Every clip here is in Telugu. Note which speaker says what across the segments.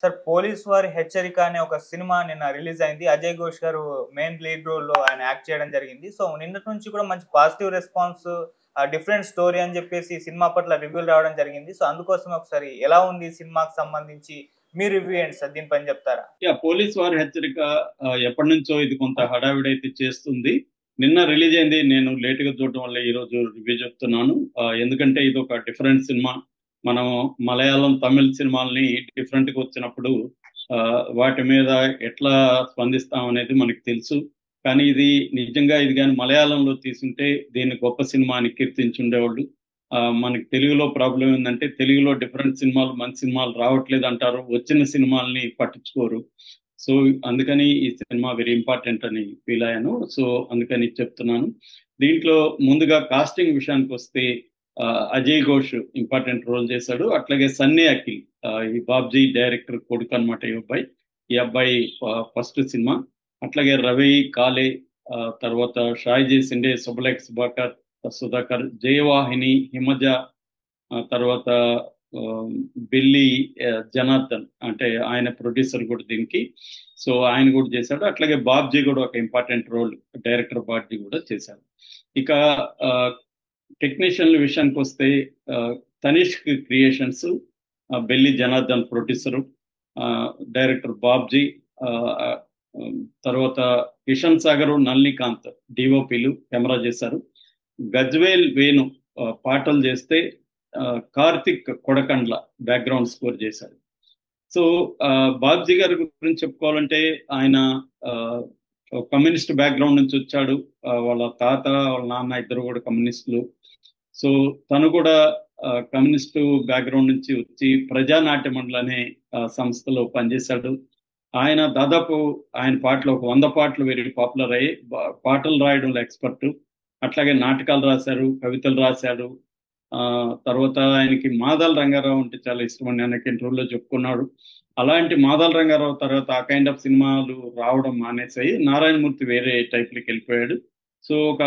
Speaker 1: సార్ 'పోలీస్ వారి హెచ్చరిక' అనే ఒక సినిమా నిన్న రిలీజ్ అయింది. అజయ్ ఘోష్ గారు మెయిన్ లీడ్ రోల్‌లో ఆయన యాక్ట్ చేయడం జరిగింది. సో, నిన్నటి నుంచి కూడా మంచి పాజిటివ్ రెస్పాన్స్ డిఫరెంట్ స్టోరీ అని చెప్పేసి సినిమా పట్ల రివ్యూలు రావడం జరిగింది. సో, అందుకోసమే ఒకసారి ఎలా ఉంది ఈ సినిమాకి సంబంధించి మీ రివ్యూ ఏంటి సార్? దీనిపైన చెప్తారా?
Speaker 2: పోలీస్ వారి హెచ్చరిక ఎప్పటి నుంచో ఇది కొంత హడావిడైతే చేస్తుంది. నిన్న రిలీజ్ అయింది. నేను లేట్ గా చూడటం వల్ల ఈ రోజు రివ్యూ చెప్తున్నాను. ఎందుకంటే ఇది ఒక డిఫరెంట్ సినిమా. మనం మలయాళం, తమిళ సినిమాల్ని డిఫరెంట్ గా వచ్చినప్పుడు వాటి మీద ఎట్లా స్పందిస్తాం అనేది మనకు తెలుసు. కానీ ఇది నిజంగా ఇది కానీ మలయాళంలో తీసుంటే దీన్ని గొప్ప సినిమా అని కీర్తించుండేవాళ్ళు. మనకి తెలుగులో ప్రాబ్లం ఏంటంటే తెలుగులో డిఫరెంట్ సినిమాలు మంచి సినిమాలు రావట్లేదు అంటారు, వచ్చిన సినిమాల్ని పట్టించుకోరు. సో అందుకని ఈ సినిమా వెరీ ఇంపార్టెంట్ అని ఫీల్ అయ్యాను. సో అందుకని చెప్తున్నాను. దీంట్లో ముందుగా కాస్టింగ్ విషయానికి వస్తే అజయ్ ఘోష్ ఇంపార్టెంట్ రోల్ చేశాడు. అట్లాగే సన్నీ అఖిల్, ఈ బాబ్జీ డైరెక్టర్ కొడుకు అనమాట ఈ అబ్బాయి ఫస్ట్ సినిమా. అట్లాగే రవి కాలే, తర్వాత షాయిజీ సిండే, సుబలేఖ్ సుభాకర్, సుధాకర్, జయవాహిని, హిమజ, తర్వాత బిల్లీ జనార్దన్, అంటే ఆయన ప్రొడ్యూసర్ కూడా దీనికి. సో ఆయన కూడా చేశాడు. అట్లాగే బాబ్జీ కూడా ఒక ఇంపార్టెంట్ రోల్, డైరెక్టర్ బాబ్జీ కూడా చేశాడు. ఇక టెక్నీషియన్ల విషయానికి వస్తే Tanishq creations, Belli Janardhan producer, director Babji, తర్వాత కిషన్ సాగర్, నల్లికాంత్ డిఓపిలు కెమెరా చేశారు. గజ్వేల్ వేణు పాటలు చేస్తే కార్తిక్ కొడకండ్ల బ్యాక్గ్రౌండ్ స్కోర్ చేశారు. సో బాబ్జీ గారి గురించి చెప్పుకోవాలంటే ఆయన కమ్యూనిస్ట్ బ్యాక్గ్రౌండ్ నుంచి వచ్చాడు. వాళ్ళ తాత వాళ్ళ నాన్న ఇద్దరు కూడా కమ్యూనిస్టులు. సో తను కూడా కమ్యూనిస్టు బ్యాక్గ్రౌండ్ నుంచి వచ్చి ప్రజానాట్య మండలి అనే సంస్థలో పనిచేశాడు. ఆయన దాదాపు ఆయన పాటలు ఒక 100 పాటలు వెరీ పాపులర్ అయ్యి పాటలు రాయడంలో ఎక్స్పర్ట్. అట్లాగే నాటకాలు రాశారు, కవితలు రాశాడు. తర్వాత ఆయనకి మాదాల రంగారావు అంటే చాలా ఇష్టమని ఆయనకి ఇంటర్వ్యూలో చెప్పుకున్నాడు. అలాంటి మాదాల రంగారావు తర్వాత ఆ కైండ్ ఆఫ్ సినిమాలు రావడం మానేసాయి. నారాయణమూర్తి వేరే టైప్లోకి వెళ్ళిపోయాడు. సో ఒక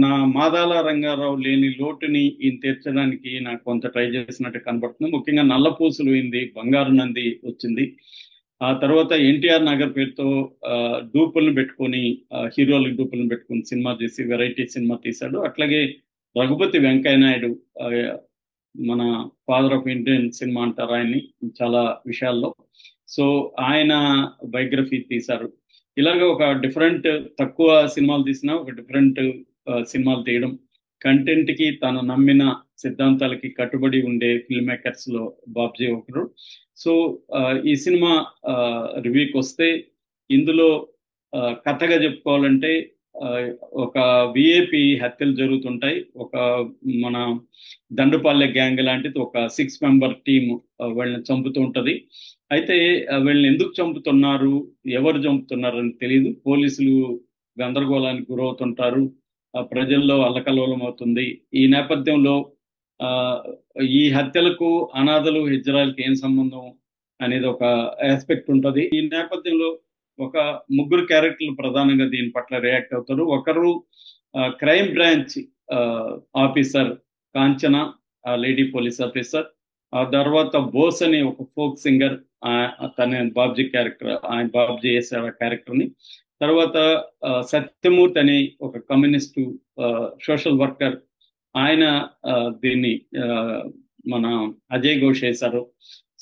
Speaker 2: నా మాదాల రంగారావు లేని లోటుని ఈయన తీర్చడానికి నాకు కొంత ట్రై చేసినట్టు కనబడుతుంది. ముఖ్యంగా నల్లపూసలు అయింది, బంగారు నంది వచ్చింది. ఆ తర్వాత ఎన్టీఆర్ నగర్ పేరుతో డూపులను పెట్టుకొని, హీరోలకు డూపులను పెట్టుకుని సినిమా తీసి వెరైటీ సినిమా తీశాడు. అట్లాగే రఘుపతి వెంకయ్య నాయుడు, మన ఫాదర్ ఆఫ్ ఇండియన్ సినిమా అంటారు ఆయన్ని చాలా విషయాల్లో. సో ఆయన బయోగ్రఫీ తీశారు. ఇలాగ ఒక డిఫరెంట్, తక్కువ సినిమాలు తీసినా ఒక డిఫరెంట్ సినిమాలు తీయడం, కంటెంట్ కి తను నమ్మిన సిద్ధాంతాలకి కట్టుబడి ఉండే ఫిల్మ్ మేకర్స్ లో బాబ్జీ ఒకరు. సో ఈ సినిమా రివ్యూకి వస్తే ఇందులో కథగా చెప్పుకోవాలంటే ఒక విఐపి హత్యలు జరుగుతుంటాయి. ఒక మన దండుపాలె గ్యాంగ్ లాంటిది ఒక 6 మెంబర్ టీమ్ వీళ్ళని చంపుతూ ఉంటది. అయితే వీళ్ళని ఎందుకు చంపుతున్నారు, ఎవరు చంపుతున్నారు అని తెలియదు. పోలీసులు గందరగోళానికి గురవుతుంటారు, ప్రజల్లో అల్లకల్లోలం అవుతుంది. ఈ నేపథ్యంలో ఈ హత్యలకు అనాథలు, హిజ్రాలకి ఏం సంబంధం అనేది ఒక ఆస్పెక్ట్ ఉంటుంది. ఈ నేపథ్యంలో ఒక ముగ్గురు క్యారెక్టర్లు ప్రధానంగా దీని పట్ల రియాక్ట్ అవుతారు. ఒకరు crime branch officer Kanchana, lady police officer. ఆ తర్వాత బోస్ అని ఒక ఫోక్ సింగర్, తన బాబ్జీ క్యారెక్టర్, ఆయన బాబ్జీ చేశారు ఆ క్యారెక్టర్ ని. తర్వాత సత్యమూర్తి అని ఒక కమ్యూనిస్టు సోషల్ వర్కర్, ఆయన దీన్ని మన అజయ్ ఘోష్ చేశారు.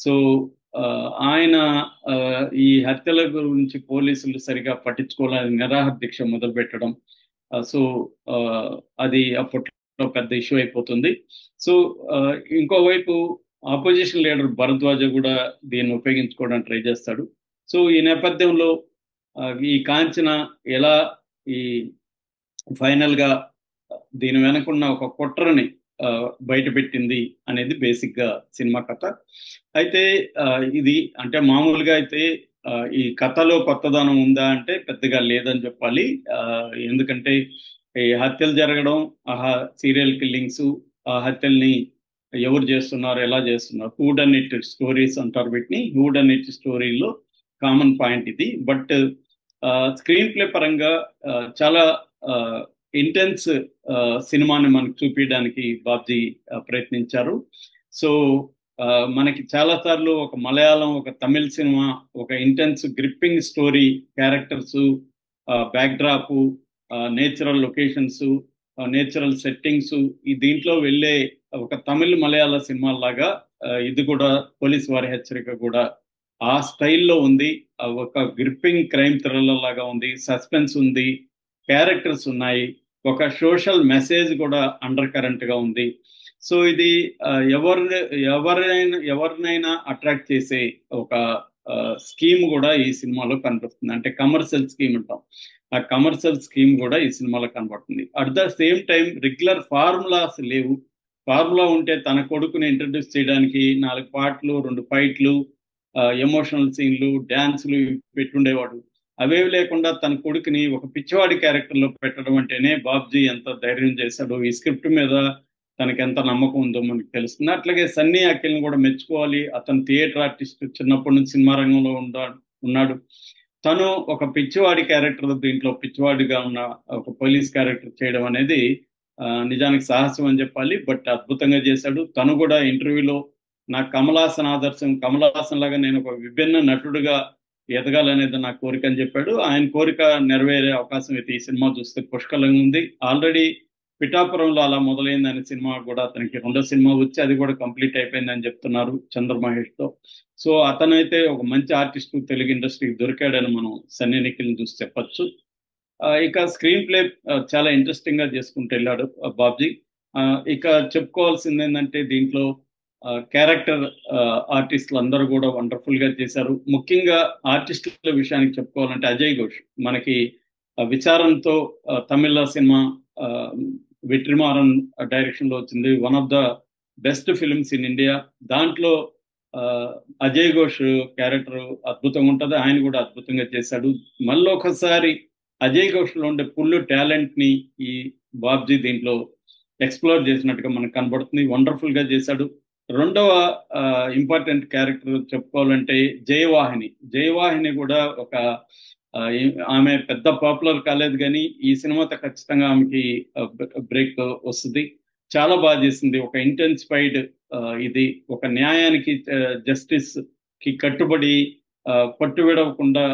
Speaker 2: సో ఆయన ఈ హత్యల గురించి పోలీసులు సరిగా పట్టించుకోవాలని నిరాహార దీక్ష మొదలు పెట్టడం. సో అది అప్పట్లో పెద్ద ఇష్యూ అయిపోతుంది. సో ఇంకోవైపు ఆపోజిషన్ లీడర్ భరద్వాజ కూడా దీన్ని ఉపయోగించుకోవడానికి ట్రై చేస్తాడు. సో ఈ నేపథ్యంలో ఈ కాంచన ఎలా ఈ ఫైనల్ గా దీని వెనకున్న ఒక కుట్రని బయట పెట్టింది అనేది బేసిక్ గా సినిమా కథ. అయితే ఇది అంటే మామూలుగా అయితే ఈ కథలో కొత్తదనం ఉందా అంటే పెద్దగా లేదని చెప్పాలి. ఎందుకంటే ఈ హత్యలు జరగడం, సీరియల్ కిల్లింగ్స్, ఆ హత్యల్ని ఎవరు చేస్తున్నారు, ఎలా చేస్తున్నారు, హూడ్ అండ్ ఇట్ స్టోరీస్ అంటారు వీటిని. హూడ్ అండ్ ఇట్ స్టోరీలో కామన్ పాయింట్ ఇది. బట్ స్క్రీన్ ప్లే పరంగా చాలా ఇంటెన్స్ సినిమాని మనకు చూపించడానికి బాబ్జీ ప్రయత్నించారు. సో మనకి చాలా సార్లు ఒక మలయాళం, ఒక తమిళ సినిమా, ఒక intense gripping story, characters, backdrop, natural locations, natural settings, ఈ దీంట్లో వెళ్ళే ఒక తమిళ మలయాళ సినిమా లాగా ఇది కూడా పోలీస్ వారి హెచ్చరిక కూడా ఆ స్టైల్లో ఉంది. ఒక గ్రిప్పింగ్ క్రైమ్ థ్రిల్లర్ లాగా ఉంది, సస్పెన్స్ ఉంది, క్యారెక్టర్స్ ఉన్నాయి, ఒక సోషల్ మెసేజ్ కూడా అండర్ కరెంట్ గా ఉంది. సో ఇది ఎవరినైనా అట్రాక్ట్ చేసే ఒక స్కీమ్ కూడా ఈ సినిమాలో కనిపిస్తుంది. అంటే కమర్షియల్ స్కీమ్ అంటాం, ఆ కమర్షియల్ స్కీమ్ కూడా ఈ సినిమాలో కనబడుతుంది. At the same time regular formulas లేవు. ఫార్ములా ఉంటే తన కొడుకుని ఇంట్రడ్యూస్ చేయడానికి 4 పాటలు, 2 ఫైట్లు, ఎమోషనల్ సీన్లు, డాన్సులు పెట్టుండేవాడు. అవేవి లేకుండా తన కొడుకుని ఒక పిచ్చివాడి క్యారెక్టర్ లో పెట్టడం అంటేనే బాబ్జీ ఎంత ధైర్యం చేశాడు. ఈ స్క్రిప్ట్ మీద తనకి ఎంత నమ్మకం ఉందో మనకు తెలుస్తుంది. అట్లాగే సన్నీ అఖిల్ని కూడా మెచ్చుకోవాలి. అతను థియేటర్ ఆర్టిస్ట్, చిన్నప్పటి నుంచి సినిమా రంగంలో ఉన్నాడు. తను ఒక పిచ్చివాడి క్యారెక్టర్, దీంట్లో పిచ్చివాడిగా ఉన్న ఒక పోలీస్ క్యారెక్టర్ చేయడం అనేది నిజానికి సాహసం అని చెప్పాలి. బట్ అద్భుతంగా చేశాడు. తను కూడా ఇంటర్వ్యూలో నా కమల్ హాసన్ ఆదర్శం, కమల్ హాసన్ లాగా నేను ఒక విభిన్న నటుడుగా ఎదగాలనేది నా కోరిక అని చెప్పాడు. ఆయన కోరిక నెరవేరే అవకాశం అయితే ఈ సినిమా చూస్తే పుష్కలంగా ఉంది. ఆల్రెడీ పిఠాపురంలో అలా మొదలైందనే సినిమా కూడా అతనికి 2వ సినిమా వచ్చి అది కూడా కంప్లీట్ అయిపోయిందని చెప్తున్నారు చంద్ర మహేష్ తో. సో అతనైతే ఒక మంచి ఆర్టిస్ట్ తెలుగు ఇండస్ట్రీకి దొరికాడని మనం సన్నీ నిఖిల్ని చూసి చెప్పచ్చు. ఇక స్క్రీన్ ప్లే చాలా ఇంట్రెస్టింగ్ గా చేసుకుంటూ వెళ్ళాడు బాబ్జీ. ఇక చెప్పుకోవాల్సింది ఏంటంటే దీంట్లో క్యారెక్టర్ ఆర్టిస్టులు అందరూ కూడా వండర్ఫుల్ గా చేశారు. ముఖ్యంగా ఆర్టిస్టుల విషయానికి చెప్పుకోవాలంటే అజయ్ ఘోష్ మనకి విచారంతో తమిళ సినిమా వెట్రిమారన్ డైరెక్షన్ లో వచ్చింది. One of the best films in India. దాంట్లో అజయ్ ఘోష్ క్యారెక్టర్ అద్భుతంగా ఉంటుంది. ఆయన కూడా అద్భుతంగా చేశాడు. మళ్ళీ ఒకసారి అజయ్ ఘోష్ లో ఉండే ఫుల్ టాలెంట్ ని ఈ బాబ్జీ దీంట్లో ఎక్స్ప్లోర్ చేసినట్టుగా మనకు కనబడుతుంది. వండర్ఫుల్ గా చేశాడు. 2వ ఇంపార్టెంట్ క్యారెక్టర్ చెప్పుకోవాలంటే జయవాహిని కూడా ఒక ఆమె పెద్ద పాపులర్ కాలేదు, కానీ ఈ సినిమాతో ఖచ్చితంగా ఆమెకి బ్రేక్ వస్తుంది. చాలా బాగా చేసింది. ఒక ఇంటెన్సిఫైడ్ ఇది ఒక న్యాయానికి, జస్టిస్ కి కట్టుబడి పట్టు విడవకుండా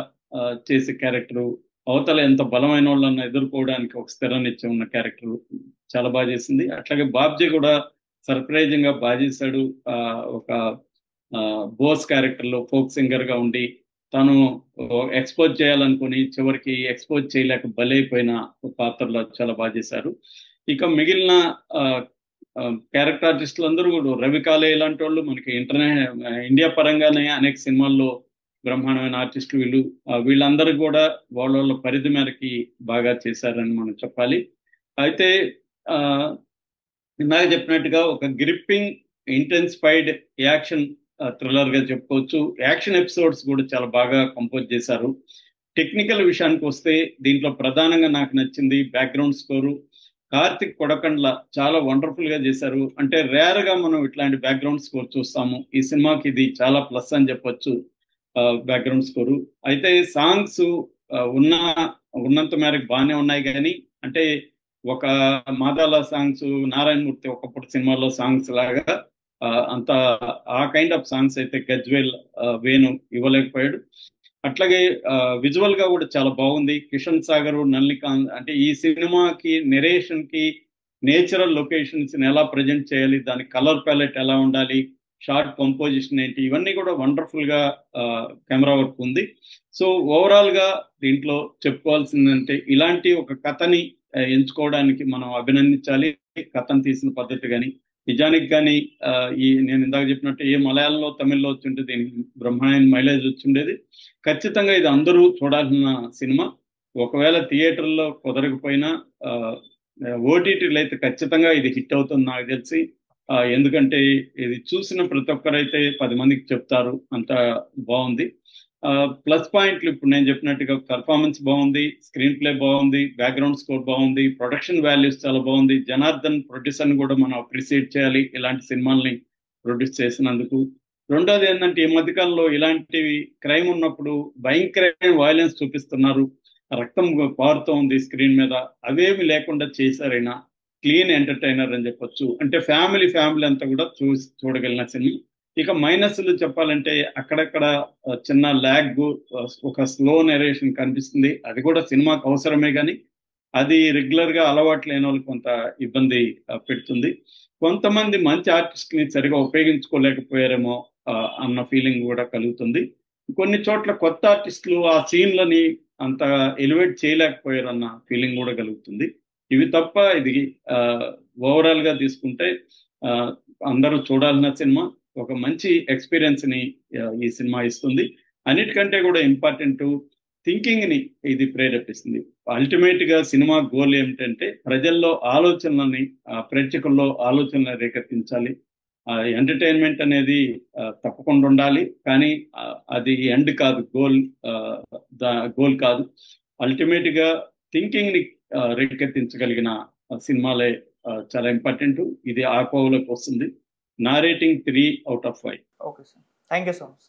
Speaker 2: చేసే క్యారెక్టరు. అవతల ఎంత బలమైన వాళ్ళని ఎదుర్కోవడానికి ఒక స్థిరాన్నిచ్చి ఉన్న క్యారెక్టర్ చాలా బాగా చేసింది. అట్లాగే బాబ్జీ కూడా సర్ప్రైజింగ్ గా బాగా చేశాడు. ఒక బోస్ క్యారెక్టర్ లో ఫోక్ సింగర్ గా ఉండి తను ఎక్స్పోజ్ చేయాలనుకుని చివరికి ఎక్స్పోజ్ చేయలేక బలైపోయిన పాత్రలో చాలా బాగా చేశారు. ఇక మిగిలిన క్యారెక్టర్ ఆర్టిస్టులు అందరూ కూడా రవికాలే ఇలాంటి వాళ్ళు మనకి ఇండియా పరంగానే అనేక సినిమాల్లో బ్రహ్మాండమైన ఆర్టిస్టులు వీళ్ళందరూ కూడా వాళ్ళ పరిధి మేరకి బాగా చేశారని మనం చెప్పాలి. అయితే ఇందాక చెప్పినట్టుగా ఒక గ్రిప్పింగ్ ఇంటెన్సిఫైడ్ యాక్షన్ థ్రిల్లర్ గా చెప్పుకోవచ్చు. యాక్షన్ ఎపిసోడ్స్ కూడా చాలా బాగా కంపోజ్ చేశారు. టెక్నికల్ విషయానికి వస్తే దీంట్లో ప్రధానంగా నాకు నచ్చింది బ్యాక్గ్రౌండ్ స్కోరు. కార్తిక్ కొడకండ్ల చాలా వండర్ఫుల్ గా చేశారు. అంటే రేర్ గా మనం ఇట్లాంటి బ్యాక్గ్రౌండ్ స్కోర్ చూస్తాము. ఈ సినిమాకి ఇది చాలా ప్లస్ అని చెప్పొచ్చు బ్యాక్గ్రౌండ్ స్కోరు. అయితే సాంగ్స్ ఉన్నంత మేరకు బాగానే ఉన్నాయి, కానీ అంటే ఒక మాదాల సాంగ్స్, నారాయణమూర్తి ఒకప్పుడు సినిమాలో సాంగ్స్ లాగా అంత ఆ కైండ్ ఆఫ్ సాంగ్స్ అయితే గజ్వేల్ వేణు ఇవ్వలేకపోయాడు. అట్లాగే విజువల్ గా కూడా చాలా బాగుంది. కిషన్ సాగర్, నల్లికాంత్ అంటే ఈ సినిమాకి నెరేషన్ కి నేచురల్ లొకేషన్స్ ఎలా ప్రజెంట్ చేయాలి, దాని కలర్ ప్యాలెట్ ఎలా ఉండాలి, షార్ట్ కంపోజిషన్ ఏంటి, ఇవన్నీ కూడా వండర్ఫుల్ గా కెమెరా వర్క్ ఉంది. సో ఓవరాల్ గా దీంట్లో చెప్పుకోవాల్సిందంటే ఇలాంటి ఒక కథని ఎంచుకోవడానికి మనం అభినందించాలి. కథను తీసిన పద్ధతి కానీ నిజానికి కానీ నేను ఇందాక చెప్పినట్టు ఏ మలయాళంలో తమిళ్లో వచ్చింటే దీనికి బ్రహ్మాండమైన మైలేజ్ వచ్చిండేది. ఖచ్చితంగా ఇది అందరూ చూడాల్సిన సినిమా. ఒకవేళ థియేటర్లో కుదరకపోయినా ఓటీటీలో అయితే ఖచ్చితంగా ఇది హిట్ అవుతుంది నాకు తెలిసి. ఎందుకంటే ఇది చూసిన ప్రతి ఒక్కరైతే 10 మందికి చెప్తారు, అంత బాగుంది. ప్లస్ పాయింట్లు ఇప్పుడు నేను చెప్పినట్టుగా పర్ఫార్మెన్స్ బాగుంది, స్క్రీన్ ప్లే బాగుంది, బ్యాక్గ్రౌండ్ స్కోర్ బాగుంది, ప్రొడక్షన్ వాల్యూస్ చాలా బాగుంది. జనార్దన్ ప్రొడ్యూసర్ని కూడా మనం అప్రిషియేట్ చేయాలి ఇలాంటి సినిమాల్ని ప్రొడ్యూస్ చేసినందుకు. రెండోది ఏంటంటే ఈ మధ్యకాలంలో ఇలాంటివి క్రైమ్ ఉన్నప్పుడు భయంకరమైన వైలెన్స్ చూపిస్తున్నారు, రక్తం పారుతూ ఉంది స్క్రీన్ మీద. అవేమి లేకుండా చేశారైనా క్లీన్ ఎంటర్టైనర్ అని చెప్పొచ్చు. అంటే ఫ్యామిలీ అంతా కూడా చూడగలిగిన సినిమా. ఇక మైనస్లు చెప్పాలంటే అక్కడక్కడ చిన్న ల్యాగ్, ఒక స్లో నెరేషన్ కనిపిస్తుంది. అది కూడా సినిమాకు అవసరమే కానీ అది రెగ్యులర్ గా అలవాటు లేని వాళ్ళకి కొంత ఇబ్బంది పెడుతుంది. కొంతమంది మంచి ఆర్టిస్ట్ ని సరిగా ఉపయోగించుకోలేకపోయారేమో అన్న ఫీలింగ్ కూడా కలుగుతుంది. కొన్ని చోట్ల కొత్త ఆర్టిస్టులు ఆ సీన్లని అంత ఎలివేట్ చేయలేకపోయారు అన్న ఫీలింగ్ కూడా కలుగుతుంది. ఇవి తప్ప ఇది ఓవరాల్ గా తీసుకుంటే అందరూ చూడాల్సిన సినిమా, ఒక మంచి ఎక్స్పీరియన్స్ ని ఈ సినిమా ఇస్తుంది. అన్నిటికంటే కూడా ఇంపార్టెంట్, థింకింగ్ ని ఇది ప్రేరేపిస్తుంది. అల్టిమేట్ గా సినిమా గోల్ ఏమిటంటే ప్రజల్లో ఆలోచనలని, ప్రేక్షకుల్లో ఆలోచనలు రేకెత్తించాలి. ఎంటర్టైన్మెంట్ అనేది తప్పకుండా ఉండాలి, కానీ అది ఎండ్ కాదు, గోల్ కాదు. అల్టిమేట్ గా థింకింగ్ ని రేకెత్తించగలిగిన సినిమాలే చాలా ఇంపార్టెంట్. ఇది ఆ కోవలోకి వస్తుంది. నా rating 3/5.
Speaker 1: Okay sir, thank you so much.